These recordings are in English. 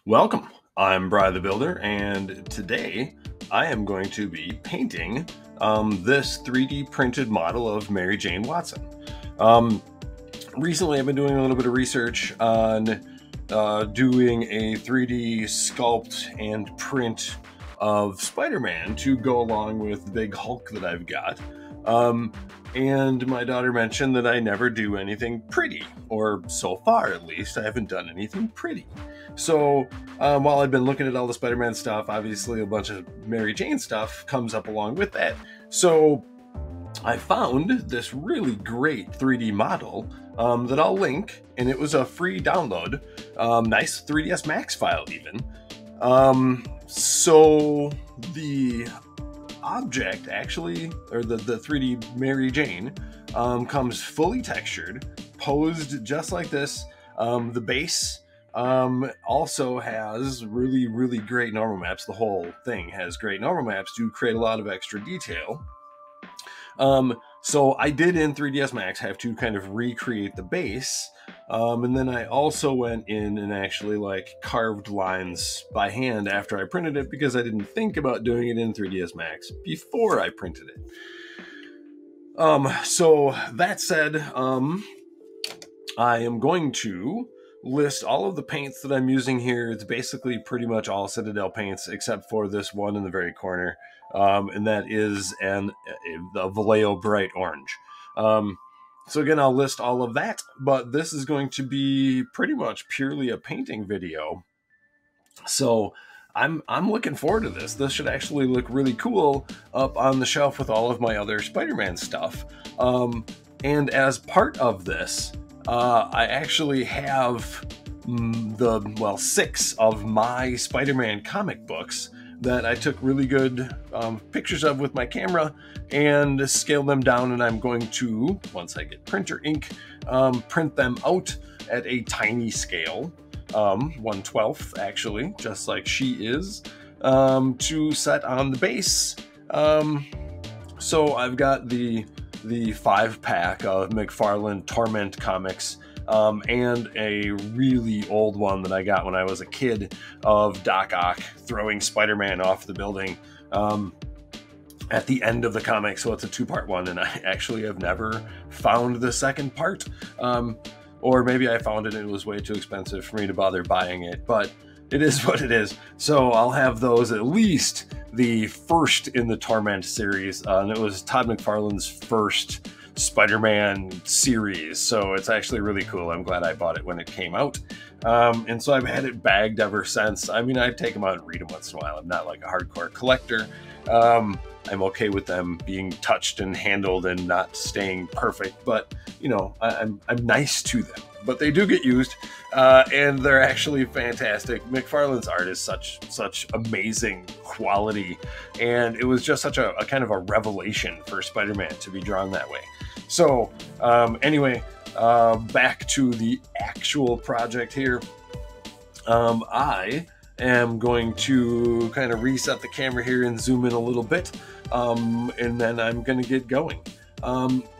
Welcome, I'm Bry the Builder, and today I am going to be painting this 3D printed model of Mary Jane Watson. Recently I've been doing a little bit of research on doing a 3D sculpt and print of Spider-Man to go along with the big Hulk that I've got. And my daughter mentioned that I never do anything pretty, or so far at least, I haven't done anything pretty. So while I've been looking at all the Spider-Man stuff, obviously a bunch of Mary Jane stuff comes up along with that. So I found this really great 3D model that I'll link, and it was a free download, nice 3ds Max file even. So the object actually, or the 3D Mary Jane, comes fully textured, posed just like this. The base also has really great normal maps. The whole thing has great normal maps to create a lot of extra detail. So I did in 3ds Max have to kind of recreate the base, and then I also went in and actually carved lines by hand after I printed it, because I didn't think about doing it in 3ds Max before I printed it. So that said, I am going to list all of the paints that I'm using here. It's basically pretty much all Citadel paints except for this one in the very corner, and that is the Vallejo Bright Orange. So again, I'll list all of that, but this is going to be pretty much purely a painting video. So I'm looking forward to this. This should actually look really cool up on the shelf with all of my other Spider-Man stuff. And as part of this, I actually have 6 of my Spider-Man comic books that I took really good pictures of with my camera and scaled them down, and I'm going to, once I get printer ink, print them out at a tiny scale, 1/12 actually, just like she is, to set on the base. So I've got the 5-pack of McFarlane Torment comics, and a really old one that I got when I was a kid of Doc Ock throwing Spider-Man off the building at the end of the comic. So it's a 2-part one, and I actually have never found the second part. Or maybe I found it and it was way too expensive for me to bother buying it, but it is what it is. So I'll have those, at least the first in the Torment series, and it was Todd McFarlane's first Spider-Man series, so it's actually really cool. I'm glad I bought it when it came out, and so I've had it bagged ever since. I mean, I take them out and read them once in a while. I'm not like a hardcore collector. I'm okay with them being touched and handled and not staying perfect, but you know, I'm nice to them. But they do get used, and they're actually fantastic. McFarlane's art is such amazing quality, and it was just such a kind of a revelation for Spider-Man to be drawn that way. So anyway, back to the actual project here. I am going to kind of reset the camera here and zoom in a little bit, and then I'm going to get going.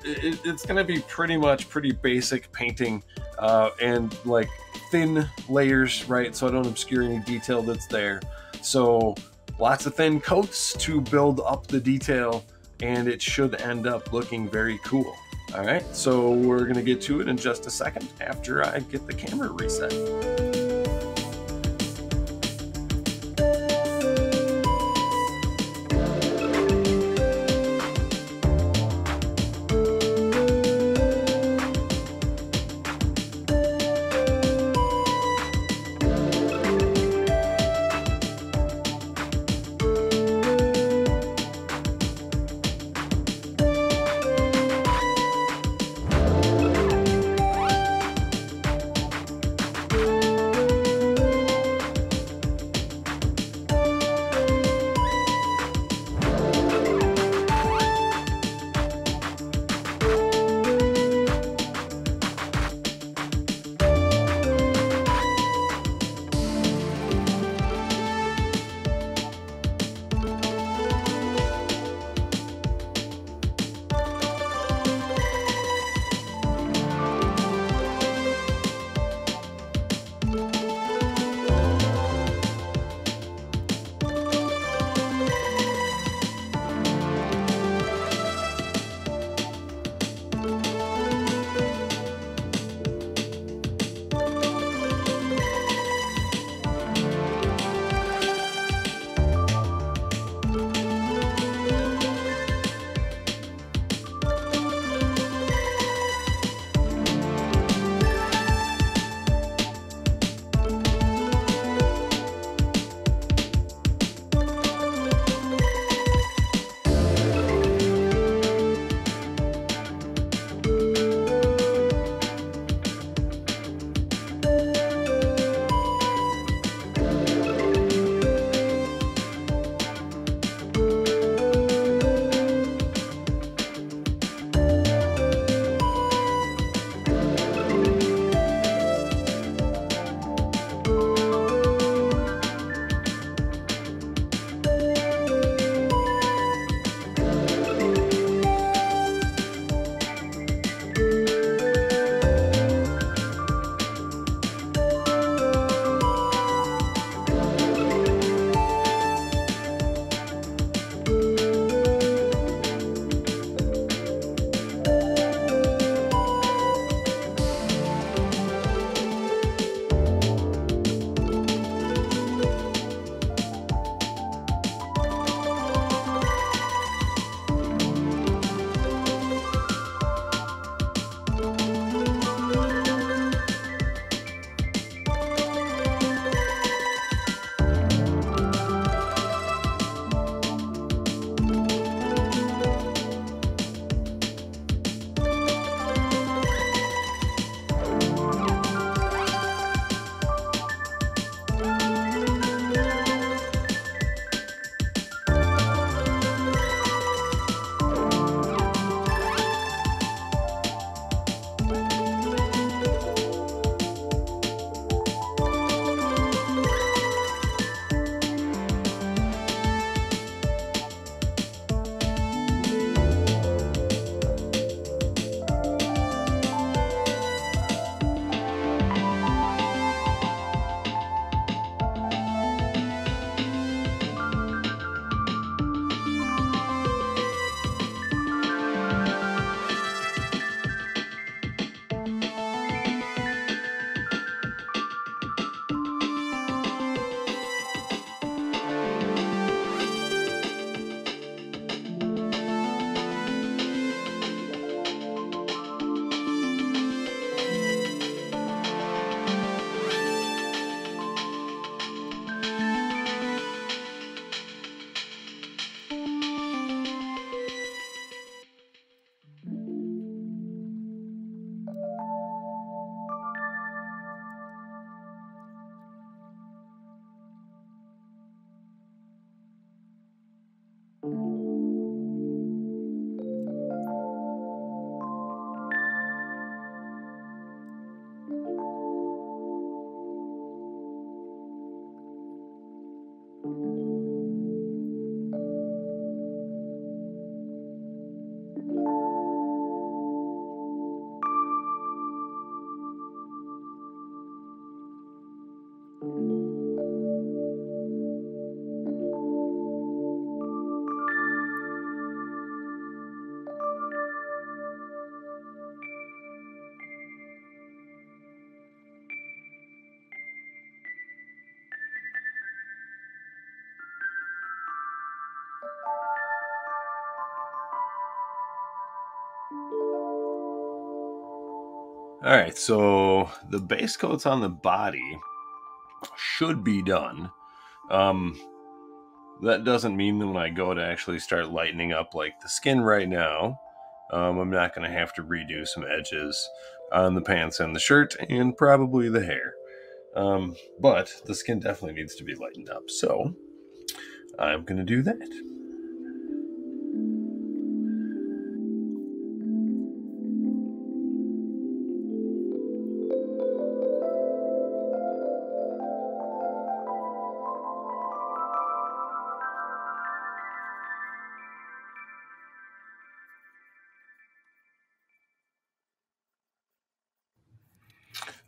It's going to be pretty basic painting, and like thin layers, right? So I don't obscure any detail that's there. So lots of thin coats to build up the detail, and it should end up looking very cool. All right, so we're going to get to it in just a second after I get the camera reset. All right, so the base coats on the body should be done. That doesn't mean that when I go to actually start lightening up like the skin right now, I'm not going to have to redo some edges on the pants and the shirt and probably the hair. But the skin definitely needs to be lightened up, so I'm going to do that.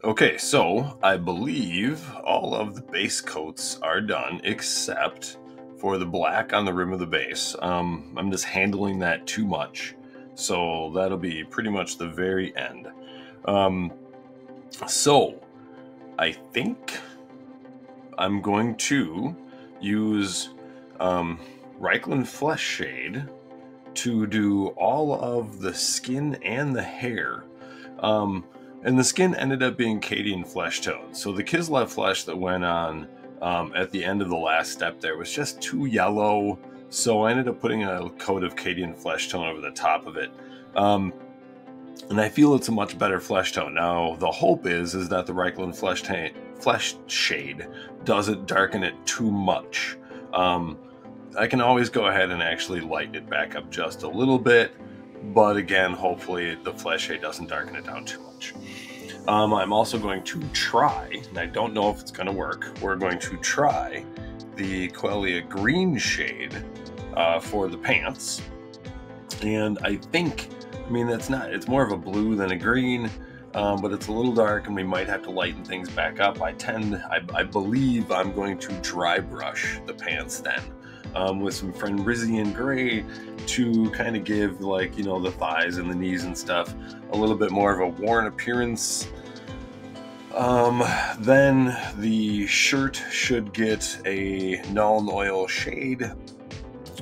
Okay, so I believe all of the base coats are done except for the black on the rim of the base. I'm just handling that too much, so that'll be pretty much the very end. So I think I'm going to use Reikland Flesh Shade to do all of the skin and the hair. And the skin ended up being Cadian Flesh Tone. So the Kislev flesh that went on at the end of the last step there was just too yellow. So I ended up putting a coat of Cadian Flesh Tone over the top of it. And I feel it's a much better flesh tone. Now, the hope is that the Reikland Flesh Shade doesn't darken it too much. I can always go ahead and actually lighten it back up just a little bit. But again, hopefully the Flesh Shade doesn't darken it down too much. I'm also going to try, and I don't know if it's going to work, we're going to try the Quelea Green shade for the pants. And I think, it's more of a blue than a green, but it's a little dark and we might have to lighten things back up. I believe I'm going to dry brush the pants then. With some Fenrisian gray to kind of give, the thighs and the knees and stuff a little bit more of a worn appearance. Then the shirt should get a Nuln Oil shade,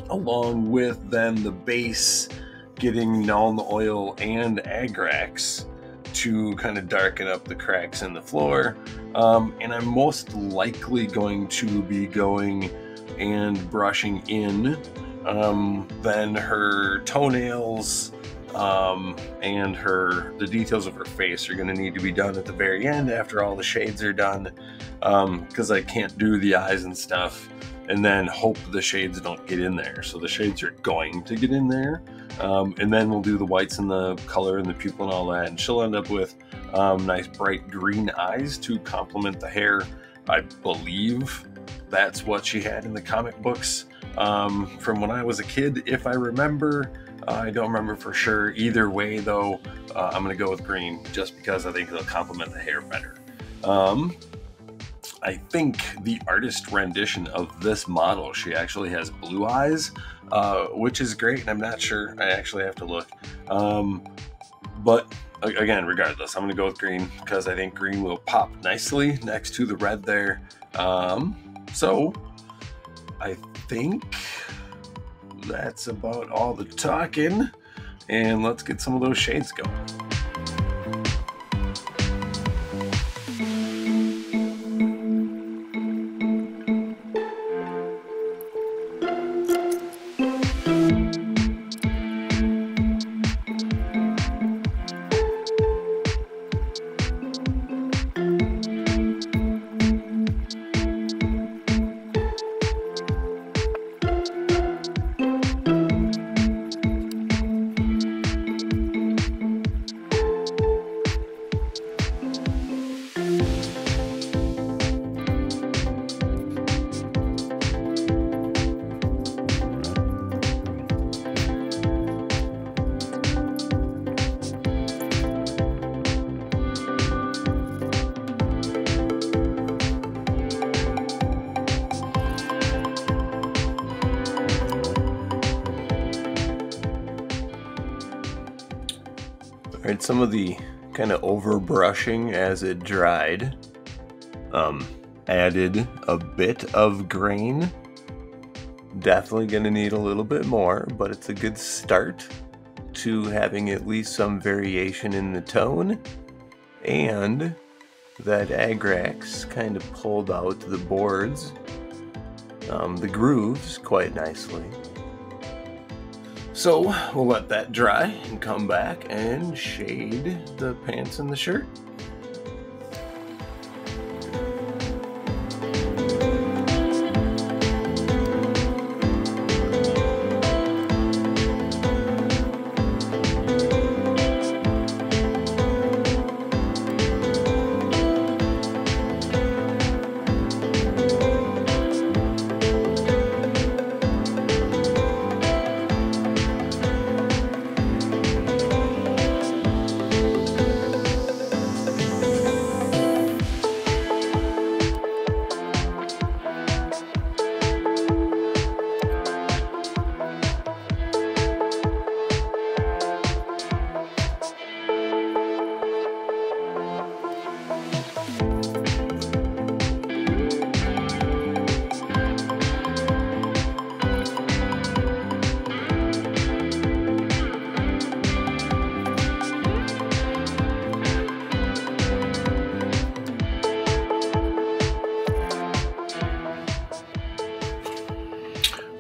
along with then the base getting Nuln Oil and Agrax to kind of darken up the cracks in the floor. And I'm most likely going to be going and brushing in then her toenails and the details of her face are going to need to be done at the very end after all the shades are done, because I can't do the eyes and stuff and then hope the shades don't get in there. So the shades are going to get in there, and then we'll do the whites and the color and the pupil and all that, and she'll end up with nice bright green eyes to complement the hair. I believe that's what she had in the comic books from when I was a kid, if I remember. I don't remember for sure. Either way, though, I'm going to go with green just because I think it'll complement the hair better. I think the artist rendition of this model, she actually has blue eyes, which is great, and I'm not sure. I actually have to look. But again, regardless, I'm going to go with green because I think green will pop nicely next to the red there. So I think that's about all the talking, and let's get some of those shades going. Right, some of the kind of over brushing as it dried added a bit of grain. Definitely gonna need a little bit more, but it's a good start to having at least some variation in the tone. And that Agrax kind of pulled out the boards, the grooves quite nicely. So we'll let that dry and come back and shade the pants and the shirt.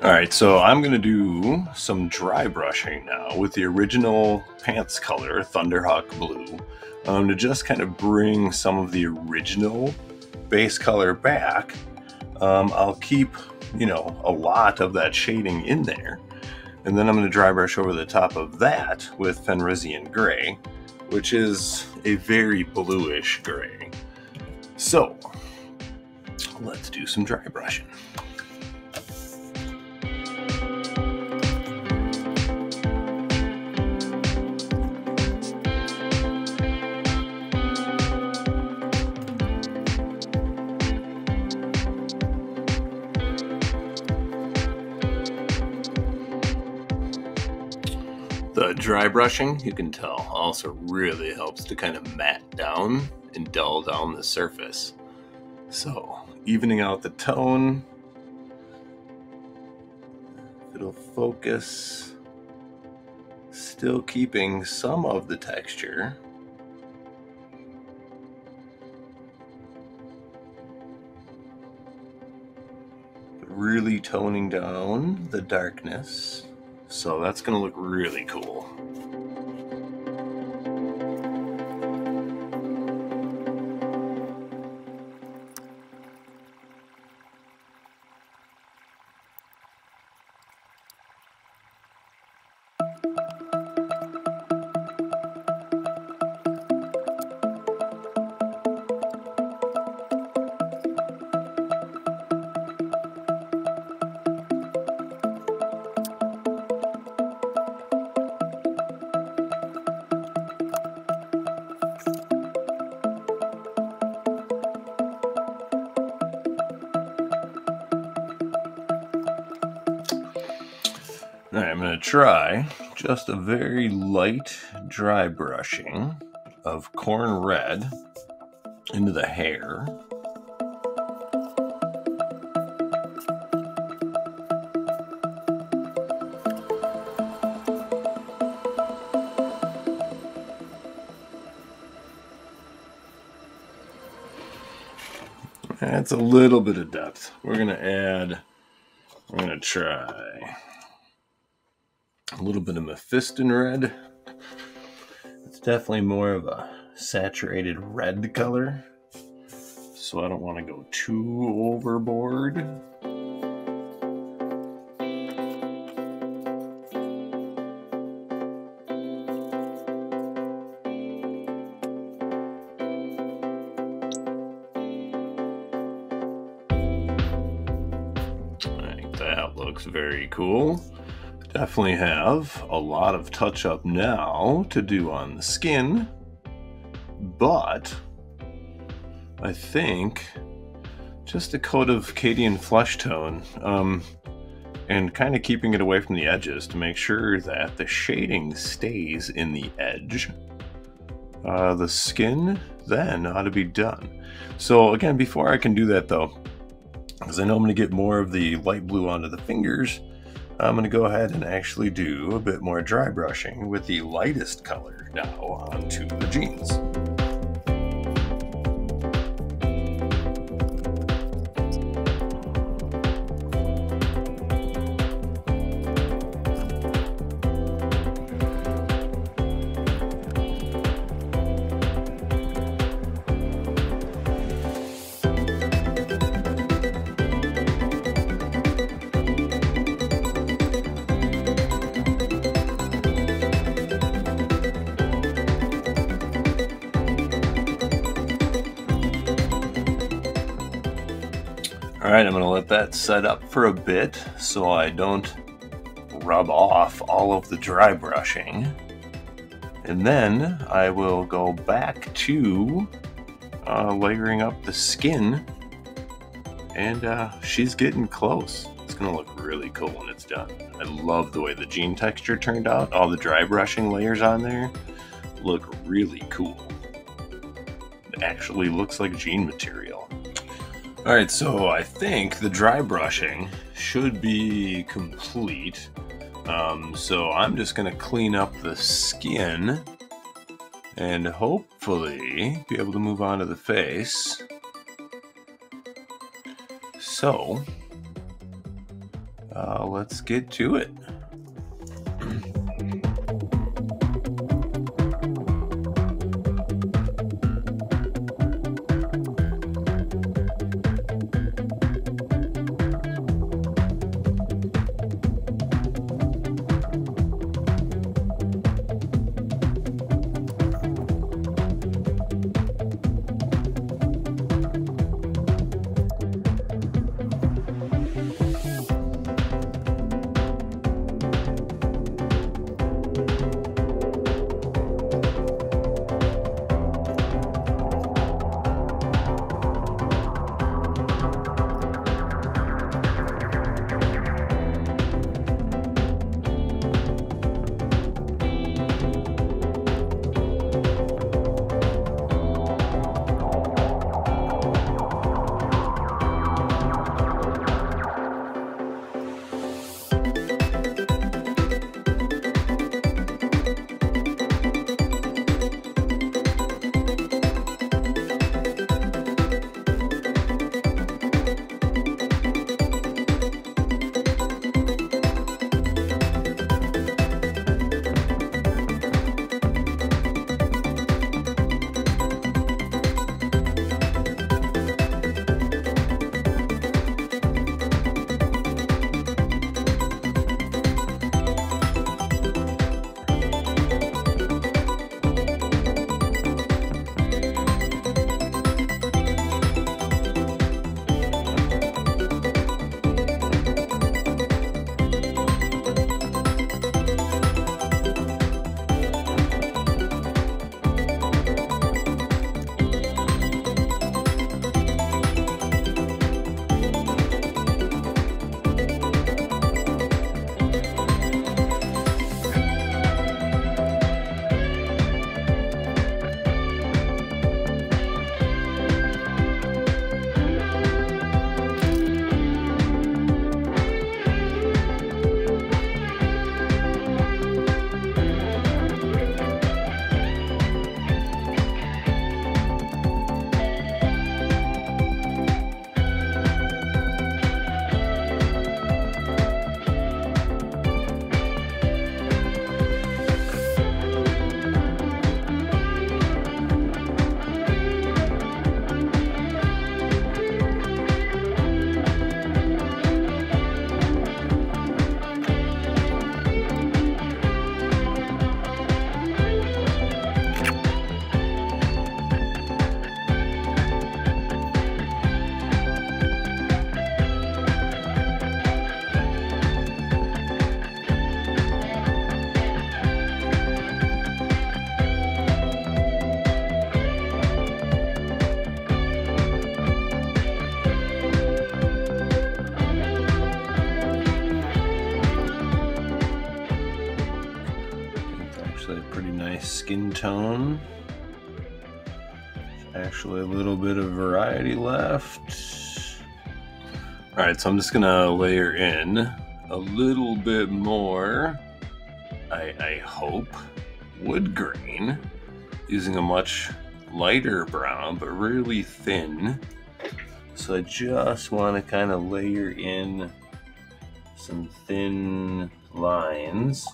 Alright, so I'm going to do some dry brushing now with the original pants color, Thunderhawk Blue, to just kind of bring some of the original base color back. I'll keep, a lot of that shading in there, and then I'm going to dry brush over the top of that with Fenrisian Gray, which is a very bluish gray. So, let's do some dry brushing. The dry brushing, you can tell, also really helps to kind of matte down and dull down the surface. So, evening out the tone, it'll focus, still keeping some of the texture. But really toning down the darkness. So that's going to look really cool. Alright, I'm going to try just a very light dry brushing of corn red into the hair. That's a little bit of depth. We're going to try a little bit of Mephiston red. It's definitely more of a saturated red color, so I don't want to go too overboard. I think that looks very cool. Definitely have a lot of touch-up now to do on the skin, but I think just a coat of Cadian flesh tone and kind of keeping it away from the edges to make sure that the shading stays in the edge the skin then ought to be done. So again, before I can do that though, because I know I'm going to get more of the light blue onto the fingers, I'm going to go ahead and actually do a bit more dry brushing with the lightest color now onto the jeans. All right, I'm going to let that set up for a bit so I don't rub off all of the dry brushing. And then I will go back to layering up the skin, and she's getting close. It's going to look really cool when it's done. I love the way the jean texture turned out. All the dry brushing layers on there look really cool. It actually looks like jean material. All right, so I think the dry brushing should be complete. So I'm just gonna clean up the skin and hopefully be able to move on to the face. So let's get to it. Skin tone actually a little bit of variety left. All right, so I'm just gonna layer in a little bit more, I hope, wood grain, using a much lighter brown, but really thin. So I just want to kind of layer in some thin lines.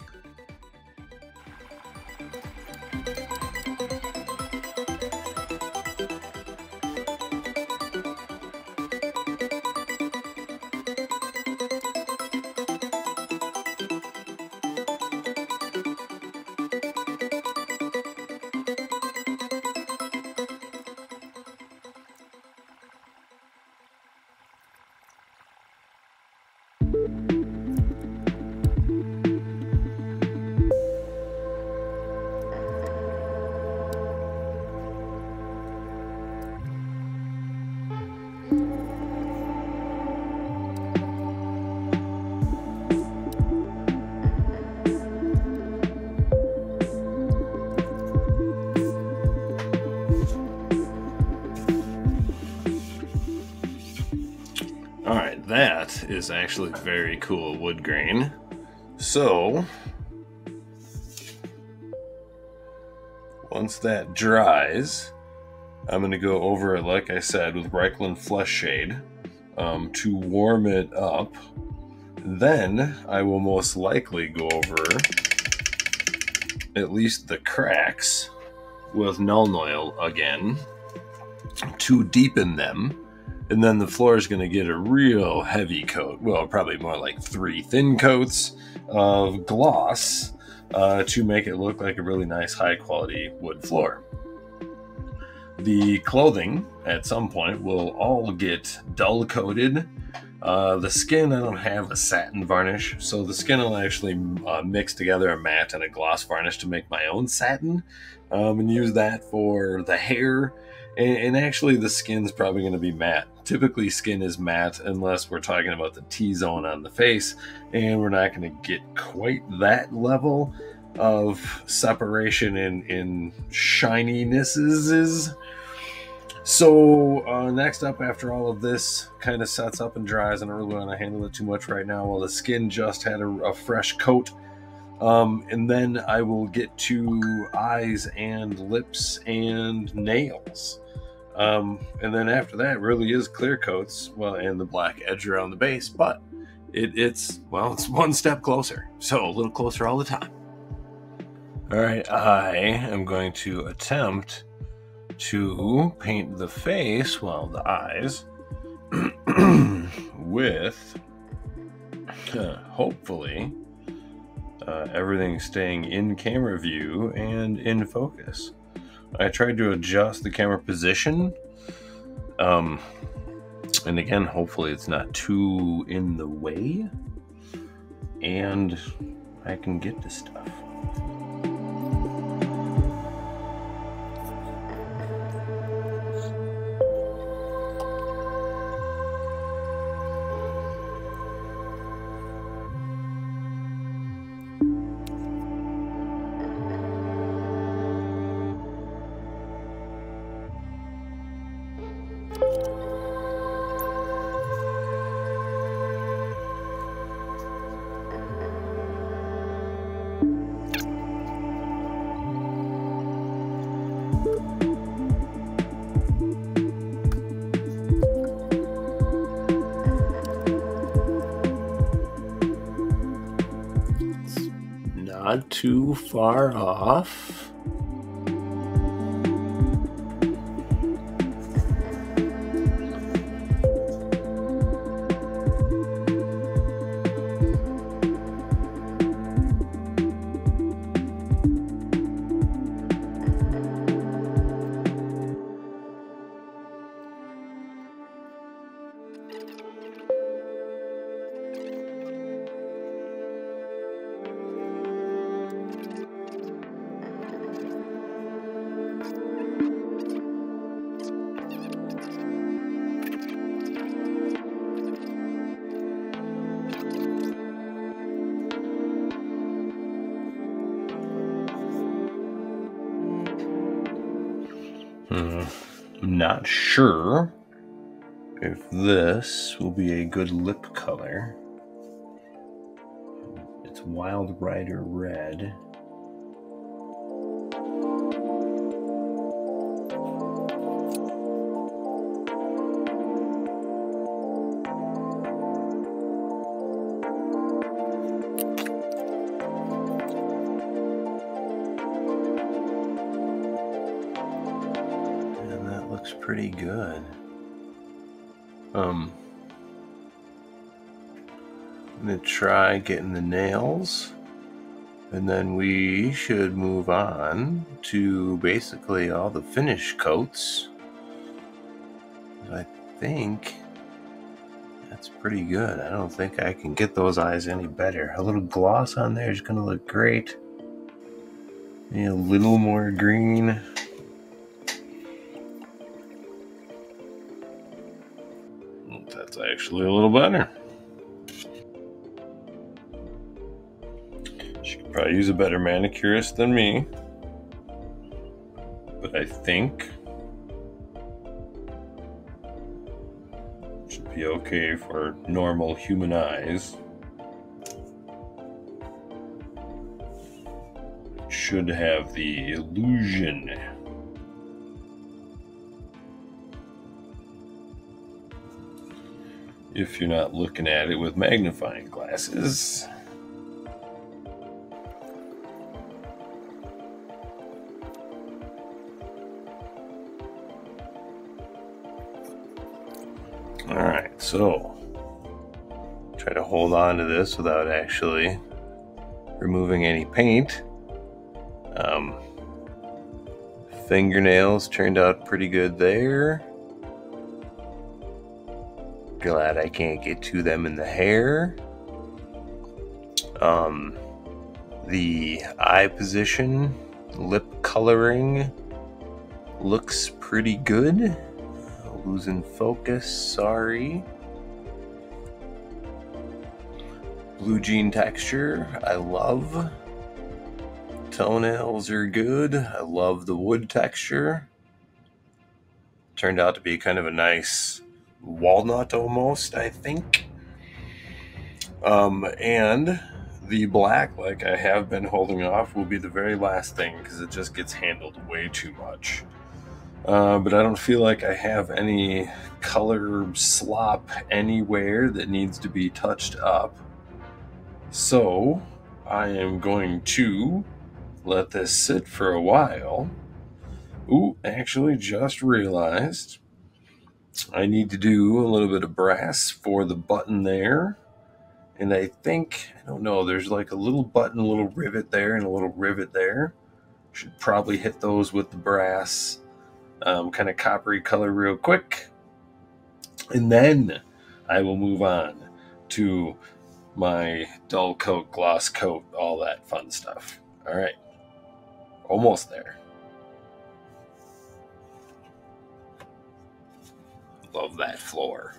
Alright, that is actually very cool wood grain. So, once that dries, I'm going to go over it, like I said, with Reichland Flesh Shade to warm it up. Then I will most likely go over at least the cracks with Nuln Oil again to deepen them. And then the floor is going to get a real heavy coat, well, probably more like 3 thin coats of gloss to make it look like a really nice high quality wood floor. The clothing at some point will all get dull coated. The skin, I don't have a satin varnish, so the skin will actually mix together a matte and a gloss varnish to make my own satin and use that for the hair. And actually the skin's probably going to be matte. Typically skin is matte unless we're talking about the T-zone on the face, and we're not going to get quite that level of separation in shininesses. So next up, after all of this kind of sets up and dries, I don't really want to handle it too much right now while the skin just had a fresh coat. And then I will get to eyes and lips and nails. And then after that really is clear coats, well, and the black edge around the base, but it's one step closer, so a little closer all the time. All right, I am going to attempt to paint the face, well, the eyes, with hopefully everything staying in camera view and in focus. I tried to adjust the camera position, and again, hopefully it's not too in the way, and I can get to stuff. Not too far off. I'm not sure if this will be a good lip color. It's Wild Rider Red. And that looks pretty good. I'm gonna try getting the nails, and then we should move on to basically all the finish coats. I think that's pretty good. I don't think I can get those eyes any better. A little gloss on there is gonna look great. Maybe a little more green. That's actually a little better. She could probably use a better manicurist than me, but I think it should be okay for normal human eyes. It should have the illusion. If you're not looking at it with magnifying glasses. All right, so try to hold on to this without actually removing any paint. Fingernails turned out pretty good there. Glad I can't get to them in the hair. The eye position, lip coloring looks pretty good. Losing focus, sorry. Blue jean texture, I love. Toenails are good. I love the wood texture. Turned out to be kind of a nice walnut almost, I think. And the black, like I have been holding off, will be the very last thing because it just gets handled way too much. But I don't feel like I have any color slop anywhere that needs to be touched up. So I am going to let this sit for a while. Ooh, actually just realized I need to do a little bit of brass for the button there. And I think, I don't know, there's like a little button, a little rivet there, and a little rivet there. Should probably hit those with the brass, kind of coppery color real quick. And then I will move on to my dull coat, gloss coat, all that fun stuff. All right, almost there. Love that floor.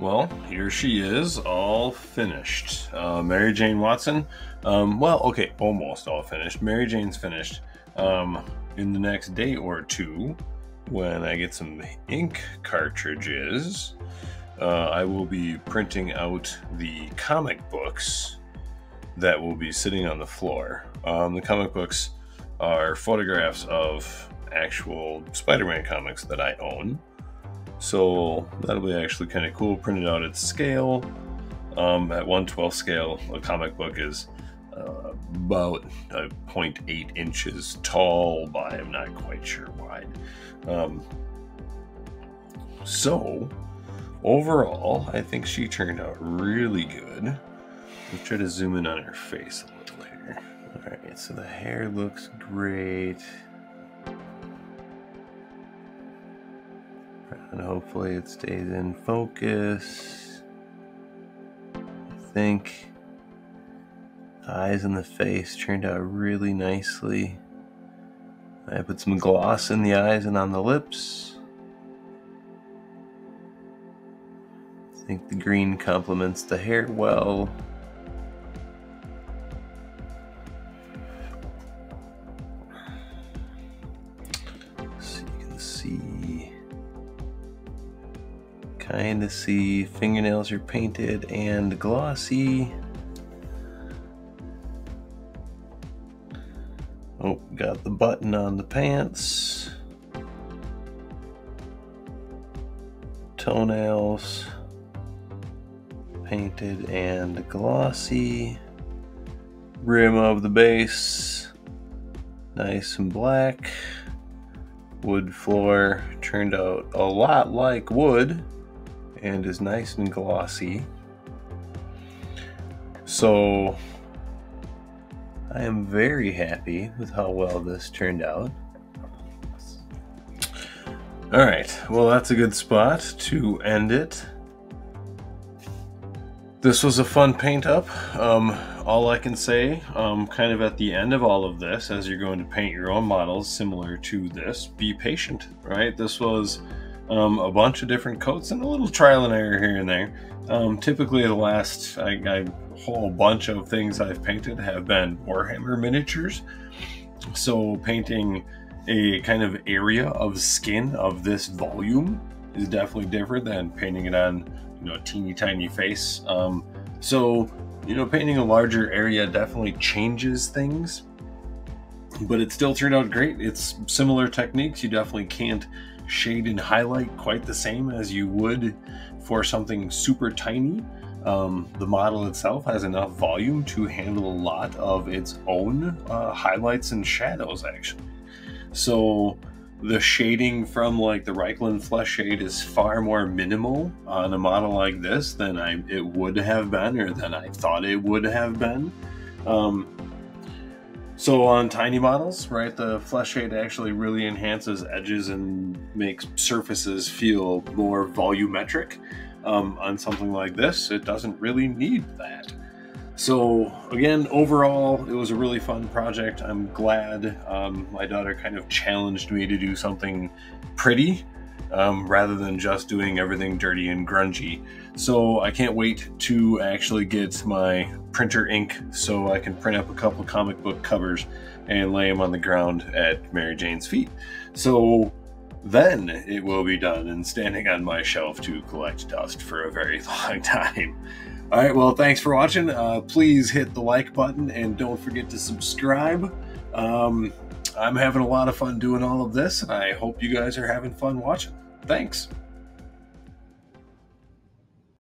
Well, here she is, all finished. Mary Jane Watson. Well, okay, almost all finished. Mary Jane's finished. In the next day or two, when I get some ink cartridges, I will be printing out the comic books that will be sitting on the floor. The comic books are photographs of actual Spider-Man comics that I own. So that'll be actually kind of cool, printed out at scale. At 1/12 scale, a comic book is about 0.8 inches tall by, I'm not quite sure, wide. So overall, I think she turned out really good. Let's try to zoom in on her face a little here. All right, so the hair looks great. And hopefully it stays in focus. I think the eyes and the face turned out really nicely. I put some gloss in the eyes and on the lips. I think the green complements the hair well. So you can see kind of see fingernails are painted and glossy. Oh, got the button on the pants. Toenails painted and glossy. Rim of the base nice and black. Wood floor turned out a lot like wood and is nice and glossy. So I am very happy with how well this turned out. All right, well, that's a good spot to end it. This was a fun paint up. All I can say, kind of at the end of all of this, as you're going to paint your own models similar to this, be patient, right? This was a bunch of different coats and a little trial and error here and there. Typically the last a whole bunch of things I've painted have been Warhammer miniatures. So painting a kind of area of skin of this volume is definitely different than painting it on, you know, a teeny tiny face. So, you know, painting a larger area definitely changes things, but it still turned out great. It's similar techniques. You definitely can't shade and highlight quite the same as you would for something super tiny. The model itself has enough volume to handle a lot of its own highlights and shadows, actually. So the shading from like the Reikland Flesh Shade is far more minimal on a model like this than it would have been, or than I thought it would have been. So on tiny models, right, the Flesh Shade actually really enhances edges and makes surfaces feel more volumetric. On something like this, it doesn't really need that. So again, overall, it was a really fun project. I'm glad my daughter kind of challenged me to do something pretty rather than just doing everything dirty and grungy. So I can't wait to actually get my printer ink so I can print up a couple comic book covers and lay them on the ground at Mary Jane's feet. So then it will be done and standing on my shelf to collect dust for a very long time. All right, well, thanks for watching. Please hit the like button and don't forget to subscribe. I'm having a lot of fun doing all of this, and I hope you guys are having fun watching. Thanks.